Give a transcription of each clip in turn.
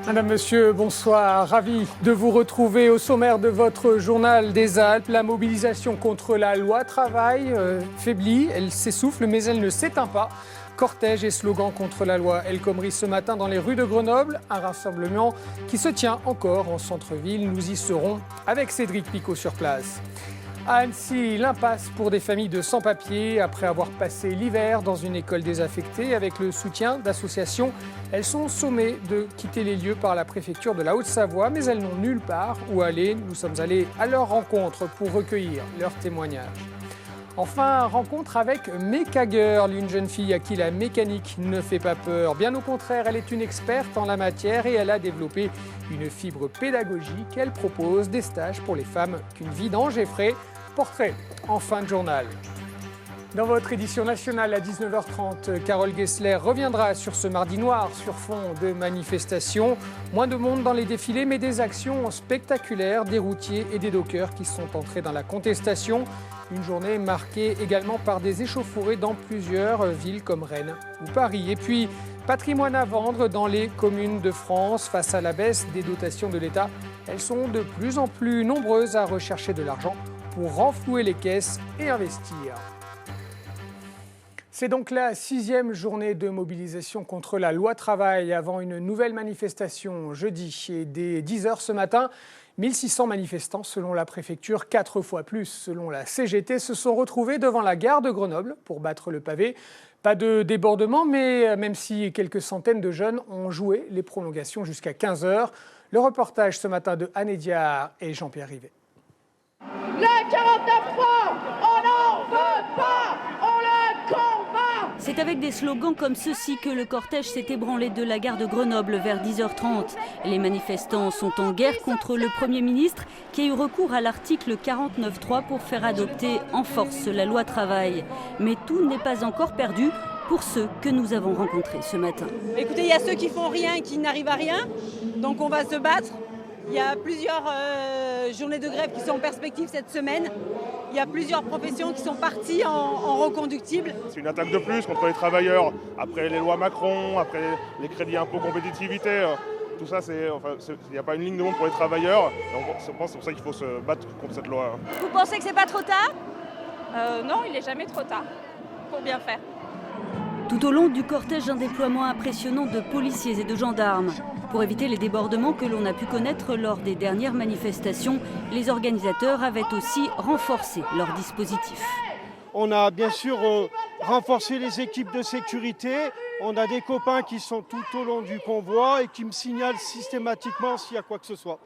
Madame, Monsieur, bonsoir. Ravi de vous retrouver au sommaire de votre journal des Alpes. La mobilisation contre la loi travail faiblit, elle s'essouffle mais elle ne s'éteint pas. Cortège et slogan contre la loi El Khomri ce matin dans les rues de Grenoble. Un rassemblement qui se tient encore en centre-ville. Nous y serons avec Cédric Picot sur place. À Annecy, l'impasse pour des familles de sans-papiers. Après avoir passé l'hiver dans une école désaffectée avec le soutien d'associations, elles sont sommées de quitter les lieux par la préfecture de la Haute-Savoie, mais elles n'ont nulle part où aller. Nous sommes allés à leur rencontre pour recueillir leurs témoignages. Enfin, rencontre avec Meka Girl, une jeune fille à qui la mécanique ne fait pas peur. Bien au contraire, elle est une experte en la matière et elle a développé une fibre pédagogique. Elle propose des stages pour les femmes qu'une vie d'ange effraie. Portrait en fin de journal. Dans votre édition nationale à 19h30, Carole Gessler reviendra sur ce mardi noir sur fond de manifestations. Moins de monde dans les défilés, mais des actions spectaculaires des routiers et des dockers qui sont entrés dans la contestation. Une journée marquée également par des échauffourées dans plusieurs villes comme Rennes ou Paris. Et puis, patrimoine à vendre dans les communes de France. Face à la baisse des dotations de l'État, elles sont de plus en plus nombreuses à rechercher de l'argent pour renflouer les caisses et investir. C'est donc la 6e journée de mobilisation contre la loi travail avant une nouvelle manifestation jeudi. Et dès 10h ce matin, 1600 manifestants selon la préfecture, 4 fois plus selon la CGT, se sont retrouvés devant la gare de Grenoble pour battre le pavé. Pas de débordement, mais même si quelques centaines de jeunes ont joué les prolongations jusqu'à 15h. Le reportage ce matin de Anne Diard et Jean-Pierre Rivet. Le 49.3, on n'en veut pas, on le combat. C'est avec des slogans comme ceux-ci que le cortège s'est ébranlé de la gare de Grenoble vers 10h30. Les manifestants sont en guerre contre le Premier ministre qui a eu recours à l'article 49.3 pour faire adopter en force la loi travail. Mais tout n'est pas encore perdu pour ceux que nous avons rencontrés ce matin. Écoutez, il y a ceux qui font rien et qui n'arrivent à rien, donc on va se battre. Il y a plusieurs journées de grève qui sont en perspective cette semaine. Il y a plusieurs professions qui sont parties en reconductible. C'est une attaque de plus contre les travailleurs. Après les lois Macron, après les crédits impôts compétitivité, tout ça, il n'y a pas une ligne de monde pour les travailleurs. Donc, je pense que c'est pour ça qu'il faut se battre contre cette loi. Vous pensez que c'est pas trop tard ? Non, il n'est jamais trop tard pour bien faire. Tout au long du cortège, un déploiement impressionnant de policiers et de gendarmes. Pour éviter les débordements que l'on a pu connaître lors des dernières manifestations, les organisateurs avaient aussi renforcé leur dispositif. On a bien sûr renforcé les équipes de sécurité. On a des copains qui sont tout au long du convoi et qui me signalent systématiquement s'il y a quoi que ce soit.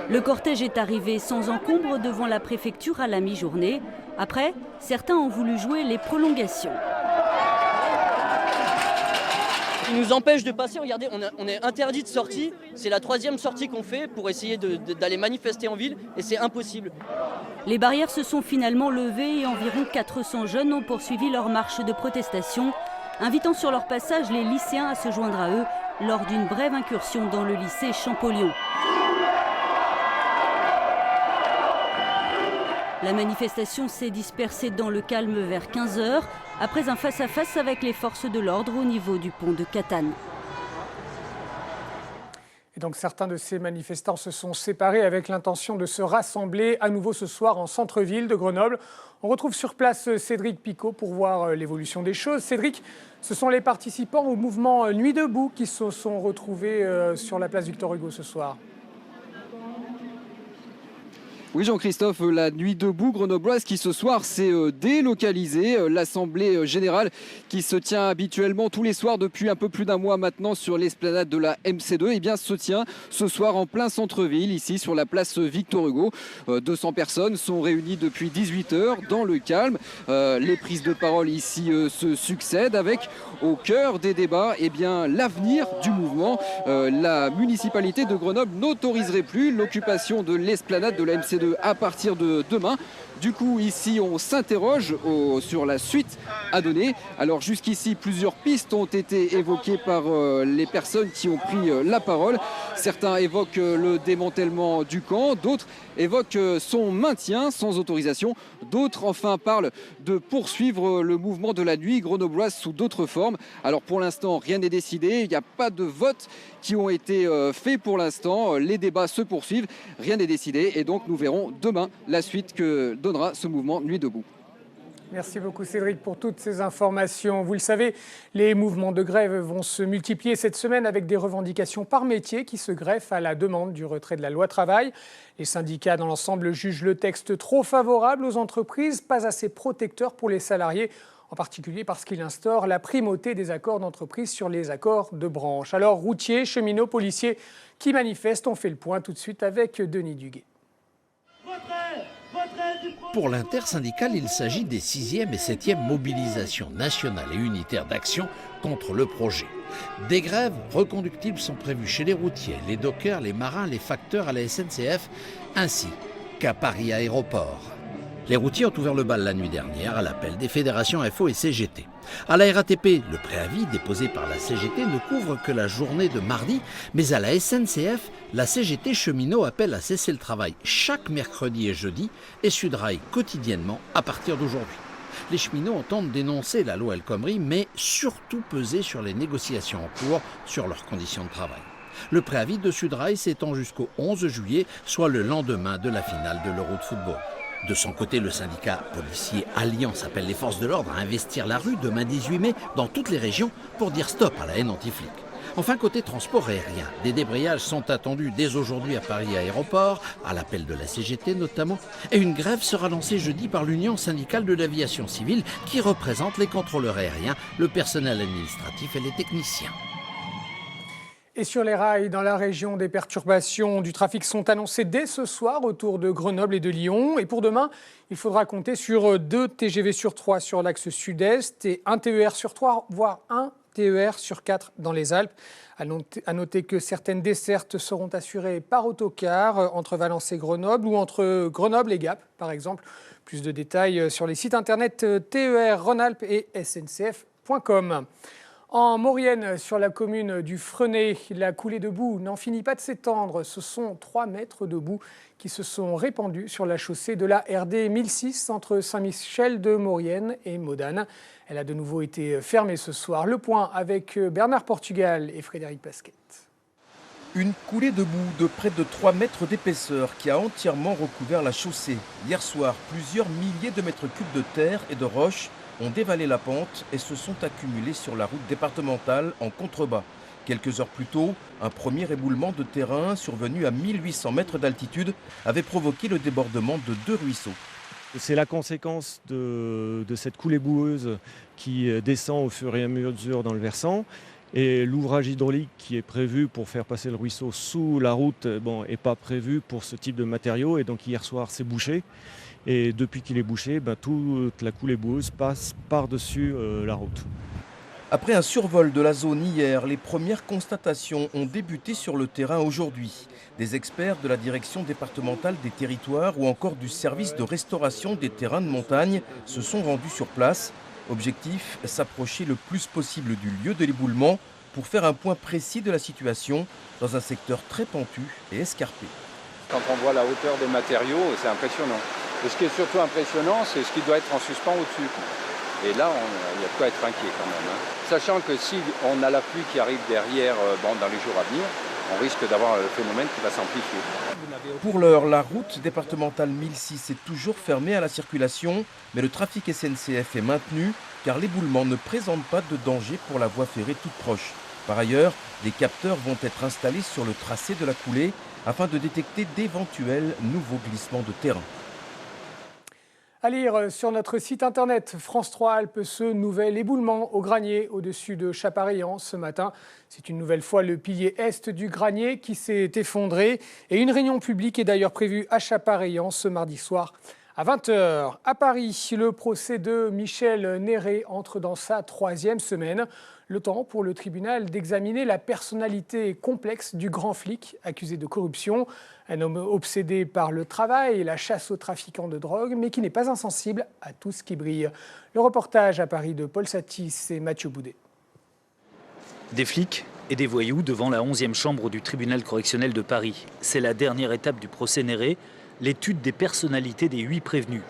Le cortège est arrivé sans encombre devant la préfecture à la mi-journée. Après, certains ont voulu jouer les prolongations. Ils nous empêchent de passer, regardez, on est interdit de sortie. C'est la 3e sortie qu'on fait pour essayer d'aller manifester en ville et c'est impossible. Les barrières se sont finalement levées et environ 400 jeunes ont poursuivi leur marche de protestation, invitant sur leur passage les lycéens à se joindre à eux lors d'une brève incursion dans le lycée Champollion. La manifestation s'est dispersée dans le calme vers 15h, après un face-à-face avec les forces de l'ordre au niveau du pont de Catane. Et donc certains de ces manifestants se sont séparés avec l'intention de se rassembler à nouveau ce soir en centre-ville de Grenoble. On retrouve sur place Cédric Picot pour voir l'évolution des choses. Cédric, ce sont les participants au mouvement Nuit debout qui se sont retrouvés sur la place Victor Hugo ce soir. Oui Jean-Christophe, la Nuit debout grenobloise qui ce soir s'est délocalisée. L'Assemblée générale qui se tient habituellement tous les soirs depuis un peu plus d'un mois maintenant sur l'esplanade de la MC2, eh bien se tient ce soir en plein centre-ville, ici sur la place Victor Hugo. 200 personnes sont réunies depuis 18h dans le calme. Les prises de parole ici se succèdent avec au cœur des débats eh bien, l'avenir du mouvement. La municipalité de Grenoble n'autoriserait plus l'occupation de l'esplanade de la MC2 à partir de demain. Du coup, ici, on s'interroge sur la suite à donner. Alors jusqu'ici, plusieurs pistes ont été évoquées par les personnes qui ont pris la parole. Certains évoquent le démantèlement du camp, d'autres évoquent son maintien sans autorisation. D'autres, enfin, parlent de poursuivre le mouvement de la nuit grenobloise sous d'autres formes. Alors pour l'instant, rien n'est décidé. Il n'y a pas de votes qui ont été faits pour l'instant. Les débats se poursuivent. Rien n'est décidé. Et donc, nous verrons demain la suite que donnera ce mouvement Nuit debout. Merci beaucoup Cédric pour toutes ces informations. Vous le savez, les mouvements de grève vont se multiplier cette semaine avec des revendications par métier qui se greffent à la demande du retrait de la loi travail. Les syndicats dans l'ensemble jugent le texte trop favorable aux entreprises, pas assez protecteur pour les salariés, en particulier parce qu'il instaure la primauté des accords d'entreprise sur les accords de branche. Alors routiers, cheminots, policiers qui manifestent, on fait le point tout de suite avec Denis Duguet. Pour l'intersyndicale, il s'agit des 6e et 7e mobilisations nationales et unitaires d'action contre le projet. Des grèves reconductibles sont prévues chez les routiers, les dockers, les marins, les facteurs à la SNCF, ainsi qu'à Paris Aéroport. Les routiers ont ouvert le bal la nuit dernière à l'appel des fédérations FO et CGT. À la RATP, le préavis déposé par la CGT ne couvre que la journée de mardi, mais à la SNCF, la CGT cheminot appelle à cesser le travail chaque mercredi et jeudi et Sudrail quotidiennement à partir d'aujourd'hui. Les cheminots entendent dénoncer la loi El Khomri, mais surtout peser sur les négociations en cours sur leurs conditions de travail. Le préavis de Sudrail s'étend jusqu'au 11 juillet, soit le lendemain de la finale de l'Euro de football. De son côté, le syndicat policier Alliance appelle les forces de l'ordre à investir la rue demain 18 mai dans toutes les régions pour dire stop à la haine anti-flic. Enfin, côté transport aérien, des débrayages sont attendus dès aujourd'hui à Paris Aéroport, à l'appel de la CGT notamment, et une grève sera lancée jeudi par l'Union syndicale de l'aviation civile qui représente les contrôleurs aériens, le personnel administratif et les techniciens. Et sur les rails, dans la région, des perturbations du trafic sont annoncées dès ce soir autour de Grenoble et de Lyon. Et pour demain, il faudra compter sur 2 TGV sur 3 sur l'axe sud-est et 1 TER sur 3, voire 1 TER sur 4 dans les Alpes. À noter que certaines dessertes seront assurées par autocar entre Valence et Grenoble ou entre Grenoble et Gap, par exemple. Plus de détails sur les sites internet TER Rhône-Alpes et sncf.com. En Maurienne, sur la commune du Frenay, la coulée de boue n'en finit pas de s'étendre. Ce sont 3 mètres de boue qui se sont répandus sur la chaussée de la RD 1006 entre Saint-Michel de Maurienne et Modane. Elle a de nouveau été fermée ce soir. Le point avec Bernard Portugal et Frédéric Pasquet. Une coulée de boue de près de 3 mètres d'épaisseur qui a entièrement recouvert la chaussée. Hier soir, plusieurs milliers de mètres cubes de terre et de roches ont dévalé la pente et se sont accumulés sur la route départementale en contrebas. Quelques heures plus tôt, un premier éboulement de terrain survenu à 1800 mètres d'altitude avait provoqué le débordement de 2 ruisseaux. C'est la conséquence de cette coulée boueuse qui descend au fur et à mesure dans le versant. Et l'ouvrage hydraulique qui est prévu pour faire passer le ruisseau sous la route n'est pas prévu pour ce type de matériaux. Et donc hier soir, c'est bouché. Et depuis qu'il est bouché, toute la coulée boueuse passe par-dessus la route. Après un survol de la zone hier, les premières constatations ont débuté sur le terrain aujourd'hui. Des experts de la direction départementale des territoires ou encore du service de restauration des terrains de montagne se sont rendus sur place. Objectif, s'approcher le plus possible du lieu de l'éboulement pour faire un point précis de la situation dans un secteur très pentu et escarpé. Quand on voit la hauteur des matériaux, c'est impressionnant. Et ce qui est surtout impressionnant, c'est ce qui doit être en suspens au-dessus. Et là, il y a de quoi être inquiet quand même. Sachant que si on a la pluie qui arrive derrière dans les jours à venir, on risque d'avoir le phénomène qui va s'amplifier. Pour l'heure, la route départementale 1006 est toujours fermée à la circulation, mais le trafic SNCF est maintenu car l'éboulement ne présente pas de danger pour la voie ferrée toute proche. Par ailleurs, des capteurs vont être installés sur le tracé de la coulée afin de détecter d'éventuels nouveaux glissements de terrain. À lire sur notre site internet France 3 Alpes ce nouvel éboulement au granier au-dessus de Chaparillan ce matin. C'est une nouvelle fois le pilier est du granier qui s'est effondré et une réunion publique est d'ailleurs prévue à Chaparillan ce mardi soir À 20h, à Paris, le procès de Michel Néré entre dans sa 3e semaine. Le temps pour le tribunal d'examiner la personnalité complexe du grand flic accusé de corruption. Un homme obsédé par le travail et la chasse aux trafiquants de drogue, mais qui n'est pas insensible à tout ce qui brille. Le reportage à Paris de Paul Satis et Mathieu Boudet. Des flics et des voyous devant la 11e chambre du tribunal correctionnel de Paris. C'est la dernière étape du procès Néré, l'étude des personnalités des 8 prévenus.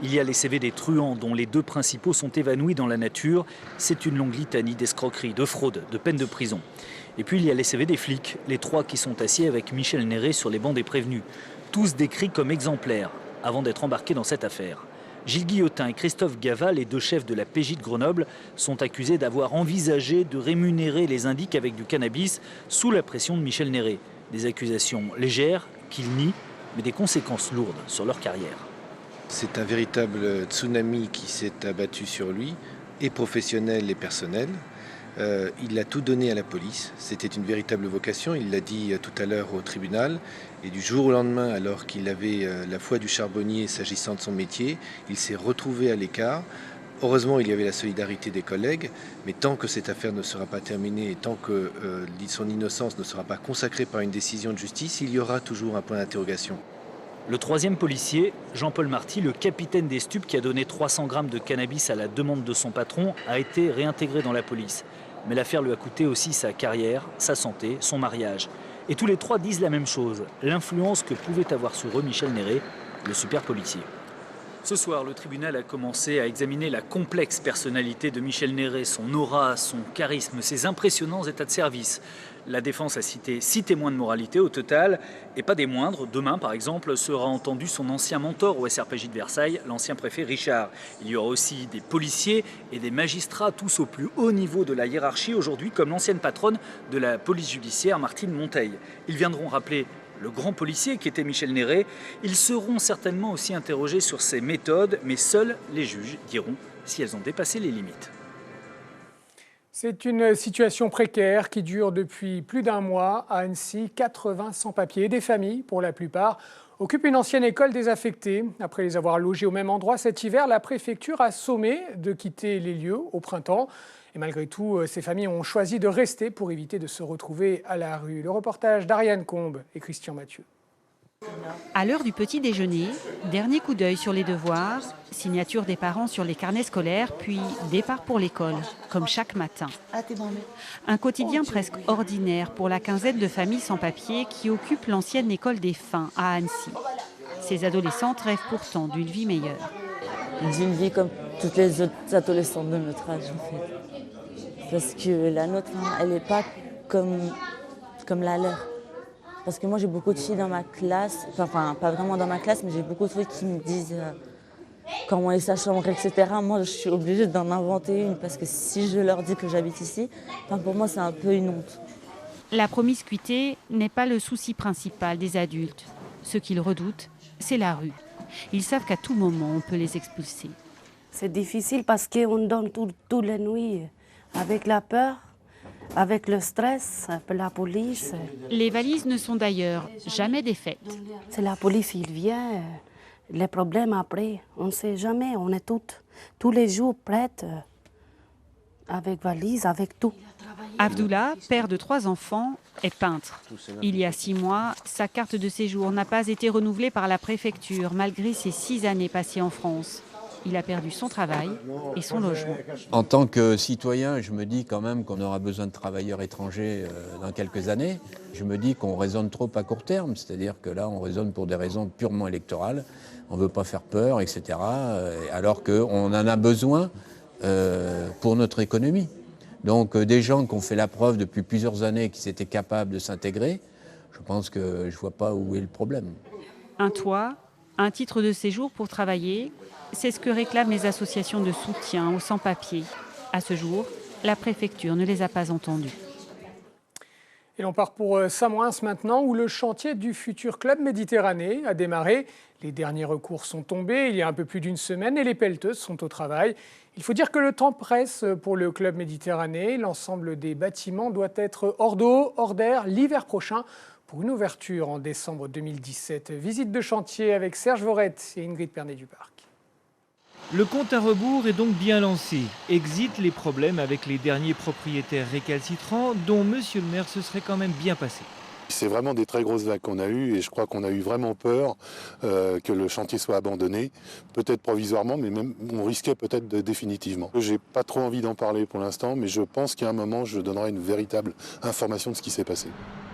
Il y a les CV des truands dont les 2 principaux sont évanouis dans la nature. C'est une longue litanie d'escroqueries, de fraudes, de peines de prison. Et puis il y a les CV des flics, les 3 qui sont assis avec Michel Néré sur les bancs des prévenus. Tous décrits comme exemplaires avant d'être embarqués dans cette affaire. Gilles Guillotin et Christophe Gava, les 2 chefs de la PJ de Grenoble, sont accusés d'avoir envisagé de rémunérer les indiques avec du cannabis sous la pression de Michel Néré. Des accusations légères qu'ils nient, mais des conséquences lourdes sur leur carrière. C'est un véritable tsunami qui s'est abattu sur lui, et professionnel et personnel. Il a tout donné à la police, c'était une véritable vocation, il l'a dit tout à l'heure au tribunal. Et du jour au lendemain, alors qu'il avait la foi du charbonnier s'agissant de son métier, il s'est retrouvé à l'écart. Heureusement, il y avait la solidarité des collègues, mais tant que cette affaire ne sera pas terminée et tant que son innocence ne sera pas consacrée par une décision de justice, il y aura toujours un point d'interrogation. Le 3e policier, Jean-Paul Marty, le capitaine des stupes qui a donné 300 grammes de cannabis à la demande de son patron, a été réintégré dans la police. Mais l'affaire lui a coûté aussi sa carrière, sa santé, son mariage. Et tous les 3 disent la même chose, l'influence que pouvait avoir sur eux Michel Néré, le super policier. Ce soir, le tribunal a commencé à examiner la complexe personnalité de Michel Néré, son aura, son charisme, ses impressionnants états de service. La défense a cité 6 témoins de moralité au total, et pas des moindres. Demain, par exemple, sera entendu son ancien mentor au SRPJ de Versailles, l'ancien préfet Richard. Il y aura aussi des policiers et des magistrats, tous au plus haut niveau de la hiérarchie aujourd'hui, comme l'ancienne patronne de la police judiciaire, Martine Monteil. Ils viendront rappeler le grand policier qui était Michel Néré. Ils seront certainement aussi interrogés sur ses méthodes, mais seuls les juges diront si elles ont dépassé les limites. C'est une situation précaire qui dure depuis plus d'1 mois. À Annecy, 80 sans-papiers, des familles pour la plupart, occupent une ancienne école désaffectée. Après les avoir logés au même endroit cet hiver, la préfecture a sommé de quitter les lieux au printemps. Et malgré tout, ces familles ont choisi de rester pour éviter de se retrouver à la rue. Le reportage d'Ariane Combe et Christian Mathieu. À l'heure du petit déjeuner, dernier coup d'œil sur les devoirs, signature des parents sur les carnets scolaires, puis départ pour l'école, comme chaque matin. Un quotidien presque ordinaire pour la quinzaine de familles sans papier qui occupent l'ancienne école des Fins à Annecy. Ces adolescentes rêvent pourtant d'une vie meilleure. D'une vie comme toutes les autres adolescentes de notre âge, en fait. Parce que la nôtre, elle n'est pas comme la leur. Parce que moi, j'ai beaucoup de filles dans ma classe, enfin, pas vraiment dans ma classe, mais j'ai beaucoup de filles qui me disent comment est sa chambre, etc. Moi, je suis obligée d'en inventer une, parce que si je leur dis que j'habite ici, pour moi, c'est un peu une honte. La promiscuité n'est pas le souci principal des adultes. Ce qu'ils redoutent, c'est la rue. Ils savent qu'à tout moment, on peut les expulser. C'est difficile parce qu'on donne toutes les nuits avec la peur. Avec le stress, la police. Les valises ne sont d'ailleurs jamais défaites. C'est la police, il vient. Les problèmes après, on ne sait jamais. On est tous les jours prêtes, avec valise, avec tout. Abdullah, père de 3 enfants, est peintre. Il y a 6 mois, sa carte de séjour n'a pas été renouvelée par la préfecture, malgré ses 6 années passées en France. Il a perdu son travail et son logement. En tant que citoyen, je me dis quand même qu'on aura besoin de travailleurs étrangers dans quelques années. Je me dis qu'on raisonne trop à court terme, c'est-à-dire que là, on raisonne pour des raisons purement électorales. On ne veut pas faire peur, etc. Alors qu'on en a besoin pour notre économie. Donc des gens qui ont fait la preuve depuis plusieurs années qu'ils étaient capables de s'intégrer, je pense que je ne vois pas où est le problème. Un toit, un titre de séjour pour travailler, c'est ce que réclament les associations de soutien aux sans-papiers. À ce jour, la préfecture ne les a pas entendus. Et l'on part pour Samoins maintenant, où le chantier du futur club Méditerranée a démarré. Les derniers recours sont tombés il y a un peu plus d'une semaine et les pelleteuses sont au travail. Il faut dire que le temps presse pour le club Méditerranée. L'ensemble des bâtiments doit être hors d'eau, hors d'air l'hiver prochain pour une ouverture en décembre 2017. Visite de chantier avec Serge Vorette et Ingrid Pernet-Duparc. Le compte à rebours est donc bien lancé. Exit les problèmes avec les derniers propriétaires récalcitrants dont monsieur le maire se serait quand même bien passé. C'est vraiment des très grosses vagues qu'on a eues et je crois qu'on a eu vraiment peur que le chantier soit abandonné, peut-être provisoirement, mais même on risquait peut-être définitivement. J'ai pas trop envie d'en parler pour l'instant, mais je pense qu'à un moment, je donnerai une véritable information de ce qui s'est passé.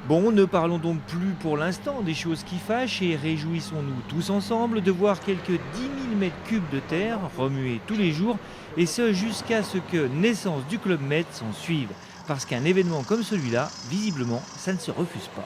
Bon, ne parlons donc plus pour l'instant des choses qui fâchent et réjouissons-nous tous ensemble de voir quelques 10 000 mètres cubes de terre remuer tous les jours, et ce jusqu'à ce que naissance du Club Med s'en suive. Parce qu'un événement comme celui-là, visiblement, ça ne se refuse pas.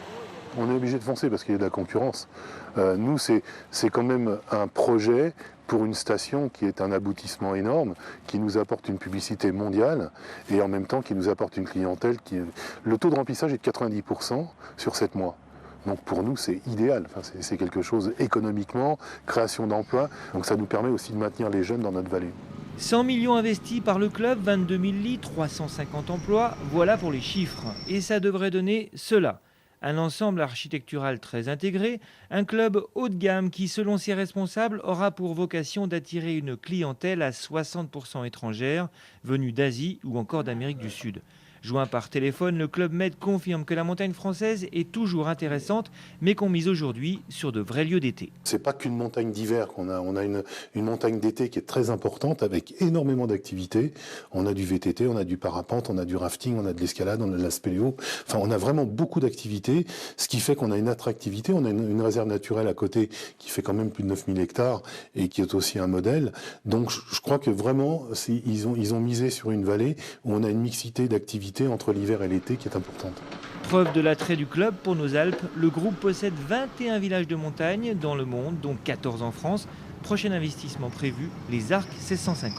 On est obligé de foncer parce qu'il y a de la concurrence. Nous, c'est quand même un projet pour une station qui est un aboutissement énorme, qui nous apporte une publicité mondiale et en même temps qui nous apporte une clientèle qui... Le taux de remplissage est de 90% sur 7 mois. Donc pour nous, c'est idéal. Enfin, c'est quelque chose économiquement, création d'emplois. Donc ça nous permet aussi de maintenir les jeunes dans notre vallée. 100 millions investis par le club, 22 000 lits, 350 emplois, voilà pour les chiffres. Et ça devrait donner cela. Un ensemble architectural très intégré, un club haut de gamme qui, selon ses responsables, aura pour vocation d'attirer une clientèle à 60% étrangère, venue d'Asie ou encore d'Amérique du Sud. Joint par téléphone, le Club Med confirme que la montagne française est toujours intéressante, mais qu'on mise aujourd'hui sur de vrais lieux d'été. C'est pas qu'une montagne d'hiver qu'on a. On a une montagne d'été qui est très importante avec énormément d'activités. On a du VTT, on a du parapente, on a du rafting, on a de l'escalade, on a de la spéléo. Enfin, on a vraiment beaucoup d'activités, ce qui fait qu'on a une attractivité. On a une réserve naturelle à côté qui fait quand même plus de 9000 hectares et qui est aussi un modèle. Donc, je crois que vraiment, ils ont misé sur une vallée où on a une mixité d'activités entre l'hiver et l'été qui est importante. Preuve de l'attrait du club pour nos Alpes, le groupe possède 21 villages de montagne dans le monde, dont 14 en France. Prochain investissement prévu, les Arcs 1650.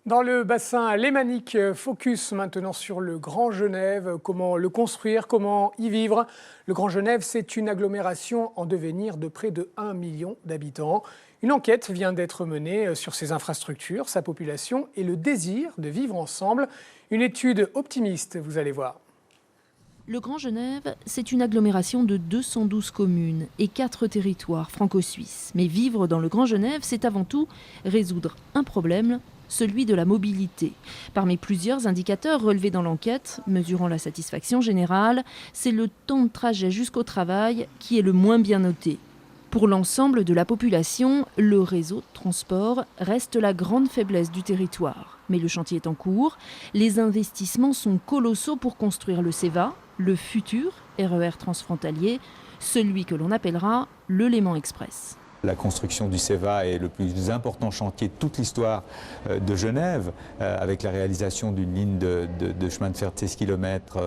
Dans le bassin lémanique, focus maintenant sur le Grand Genève. Comment le construire, comment y vivre? Le Grand Genève, c'est une agglomération en devenir de près de 1 million d'habitants. Une enquête vient d'être menée sur ses infrastructures, sa population et le désir de vivre ensemble. Une étude optimiste, vous allez voir. Le Grand Genève, c'est une agglomération de 212 communes et 4 territoires franco-suisses. Mais vivre dans le Grand Genève, c'est avant tout résoudre un problème, celui de la mobilité. Parmi plusieurs indicateurs relevés dans l'enquête, mesurant la satisfaction générale, c'est le temps de trajet jusqu'au travail qui est le moins bien noté. Pour l'ensemble de la population, le réseau de transport reste la grande faiblesse du territoire. Mais le chantier est en cours. Les investissements sont colossaux pour construire le CEVA, le futur RER transfrontalier, celui que l'on appellera le Léman Express. La construction du CEVA est le plus important chantier de toute l'histoire de Genève, avec la réalisation d'une ligne de chemin de fer de 16 km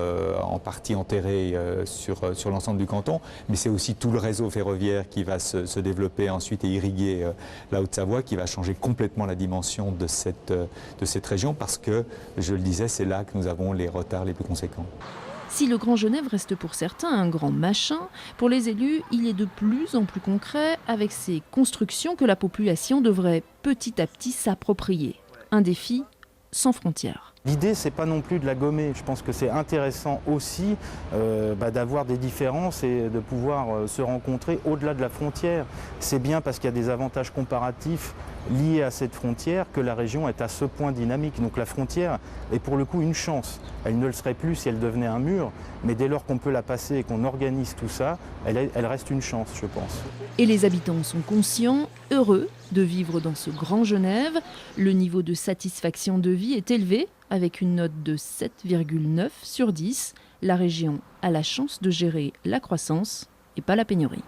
en partie enterrée sur l'ensemble du canton. Mais c'est aussi tout le réseau ferroviaire qui va se développer ensuite et irriguer la Haute-Savoie, qui va changer complètement la dimension de cette région, parce que, je le disais, c'est là que nous avons les retards les plus conséquents. Si le Grand Genève reste pour certains un grand machin, pour les élus, il est de plus en plus concret avec ces constructions que la population devrait petit à petit s'approprier. Un défi sans frontières. L'idée, c'est pas non plus de la gommer. Je pense que c'est intéressant aussi d'avoir des différences et de pouvoir se rencontrer au-delà de la frontière. C'est bien parce qu'il y a des avantages comparatifs liés à cette frontière que la région est à ce point dynamique. Donc la frontière est pour le coup une chance. Elle ne le serait plus si elle devenait un mur, mais dès lors qu'on peut la passer et qu'on organise tout ça, elle reste une chance, je pense. Et les habitants sont conscients, heureux de vivre dans ce Grand Genève. Le niveau de satisfaction de vie est élevé, avec une note de 7,9 sur 10. La région a la chance de gérer la croissance et pas la pénurie.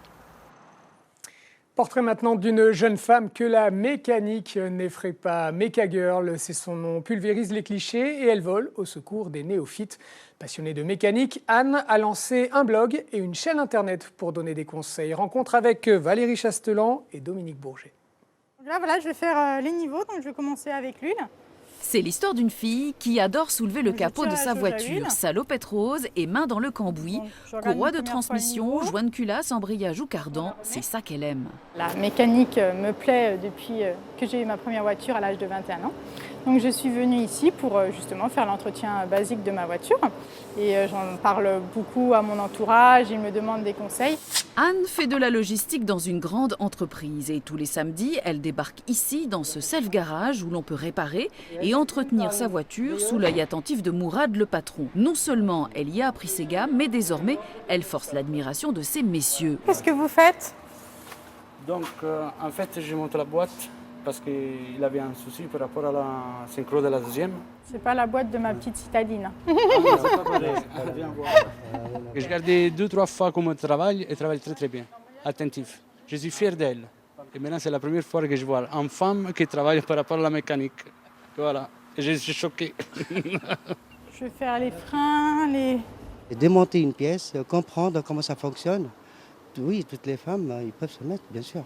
Portrait maintenant d'une jeune femme que la mécanique n'effraie pas. Mecha Girl, c'est son nom, pulvérise les clichés et elle vole au secours des néophytes. Passionnée de mécanique, Anne a lancé un blog et une chaîne internet pour donner des conseils. Rencontre avec Valérie Chastelan et Dominique Bourget. Là, voilà, je vais faire les niveaux, donc je vais commencer avec l'huile. C'est l'histoire d'une fille qui adore soulever le capot de sa voiture, salopette rose et main dans le cambouis, courroie de transmission, joint de culasse, embrayage ou cardan, c'est ça qu'elle aime. La mécanique me plaît depuis que j'ai eu ma première voiture à l'âge de 21 ans. Donc je suis venue ici pour justement faire l'entretien basique de ma voiture et j'en parle beaucoup à mon entourage, ils me demandent des conseils. Anne fait de la logistique dans une grande entreprise et tous les samedis, elle débarque ici dans ce self-garage où l'on peut réparer et entretenir sa voiture sous l'œil attentif de Mourad, le patron. Non seulement elle y a appris ses gammes, mais désormais, elle force l'admiration de ces messieurs. Qu'est-ce que vous faites? Donc en fait, je monte la boîte parce qu'il avait un souci par rapport à la synchro de la deuxième. C'est pas la boîte de ma petite citadine. Je regardais 2-3 fois comment elle travaille très très bien, attentif. Je suis fier d'elle. Et maintenant c'est la première fois que je vois une femme qui travaille par rapport à la mécanique. Voilà, et je suis choqué. Je vais faire les freins, Démonter une pièce, comprendre comment ça fonctionne. Oui, toutes les femmes, ils peuvent se mettre, bien sûr.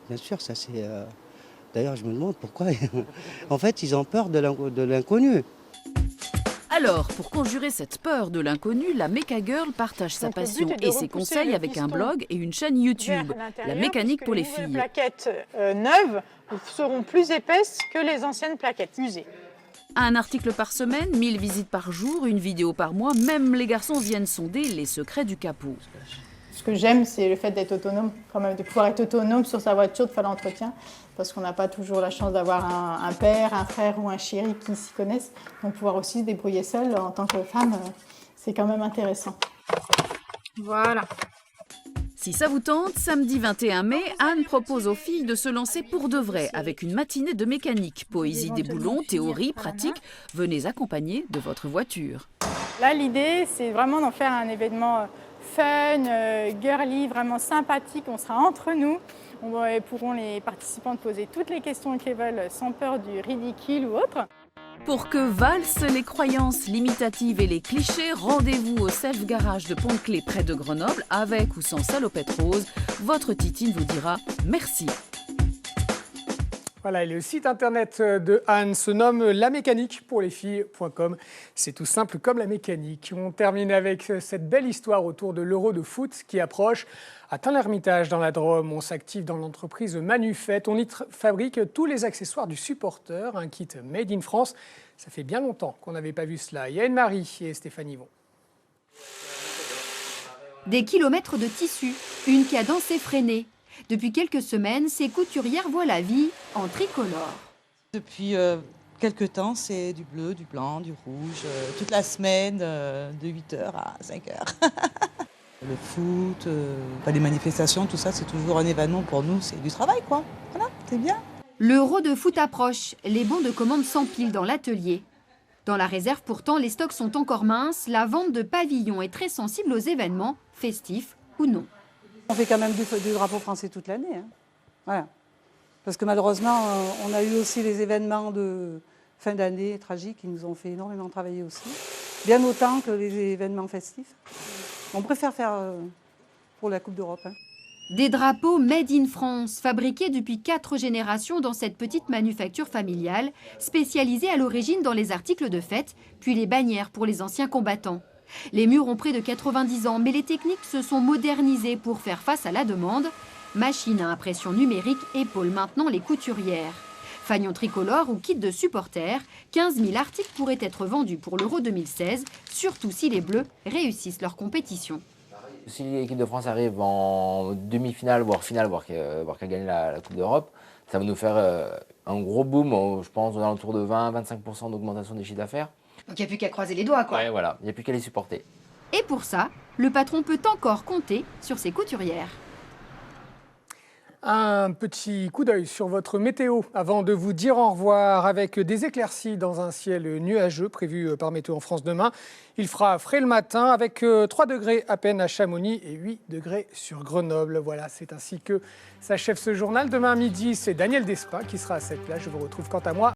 Bien sûr, ça c'est... D'ailleurs, je me demande pourquoi. En fait, ils ont peur de l'inconnu. Alors, pour conjurer cette peur de l'inconnu, la Mecha Girl partage sa passion et ses conseils avec un blog et une chaîne YouTube, la mécanique pour les filles. Les plaquettes neuves seront plus épaisses que les anciennes plaquettes usées. Un article par semaine, 1000 visites par jour, une vidéo par mois, même les garçons viennent sonder les secrets du capot. Ce que j'aime, c'est le fait d'être autonome, quand même, de pouvoir être autonome sur sa voiture, de faire l'entretien, parce qu'on n'a pas toujours la chance d'avoir un père, un frère ou un chéri qui s'y connaissent. Donc pouvoir aussi se débrouiller seule en tant que femme, c'est quand même intéressant. Voilà. Si ça vous tente, samedi 21 mai, Anne propose aux filles de se lancer pour de vrai avec une matinée de mécanique, poésie des boulons, théorie, pratique. Venez accompagner de votre voiture. Là, l'idée, c'est vraiment d'en faire un événement fun, girly, vraiment sympathique. On sera entre nous. Pourront les participants poser toutes les questions qu'ils veulent sans peur du ridicule ou autre. Pour que valsent les croyances limitatives et les clichés, rendez-vous au Self-Garage de Pont-de-Clé près de Grenoble, avec ou sans salopette rose. Votre Titine vous dira merci. Voilà, et le site internet de Anne se nomme lamécaniquepourlesfilles.com. C'est tout simple comme la mécanique. On termine avec cette belle histoire autour de l'Euro de foot qui approche. À Tain-l'Hermitage, dans la Drôme, on s'active dans l'entreprise Manufait. On y fabrique tous les accessoires du supporter, un kit made in France. Ça fait bien longtemps qu'on n'avait pas vu cela. Il y a Anne-Marie et Stéphanie Yvon. Des kilomètres de tissu, une cadence effrénée. Depuis quelques semaines, ces couturières voient la vie en tricolore. Depuis quelques temps, c'est du bleu, du blanc, du rouge, toute la semaine, de 8h à 5h. Le foot, les manifestations, tout ça, c'est toujours un événement pour nous, c'est du travail, quoi. Voilà, c'est bien. L'Euro de foot approche, les bons de commande s'empilent dans l'atelier. Dans la réserve, pourtant, les stocks sont encore minces, la vente de pavillons est très sensible aux événements, festifs ou non. On fait quand même du drapeau français toute l'année. Hein. Voilà. Parce que malheureusement, on a eu aussi les événements de fin d'année tragiques qui nous ont fait énormément travailler aussi. Bien autant que les événements festifs. On préfère faire pour la Coupe d'Europe. Hein. Des drapeaux made in France, fabriqués depuis 4 générations dans cette petite manufacture familiale, spécialisée à l'origine dans les articles de fête, puis les bannières pour les anciens combattants. Les murs ont près de 90 ans, mais les techniques se sont modernisées pour faire face à la demande. Machine à impression numérique épaule maintenant les couturières. Fanion tricolore ou kit de supporters, 15 000 articles pourraient être vendus pour l'Euro 2016, surtout si les Bleus réussissent leur compétition. Si l'équipe de France arrive en demi-finale, voire finale, voire qu'elle gagne la Coupe d'Europe, ça va nous faire un gros boom, je pense, aux alentours de 20-25% d'augmentation des chiffres d'affaires. Donc il n'y a plus qu'à croiser les doigts, quoi. Ouais, voilà, il n'y a plus qu'à les supporter. Et pour ça, le patron peut encore compter sur ses couturières. Un petit coup d'œil sur votre météo avant de vous dire au revoir avec des éclaircies dans un ciel nuageux prévu par Météo en France demain. Il fera frais le matin avec 3 degrés à peine à Chamonix et 8 degrés sur Grenoble. Voilà, c'est ainsi que s'achève ce journal. Demain à midi, c'est Daniel Despin qui sera à cette place. Je vous retrouve quant à moi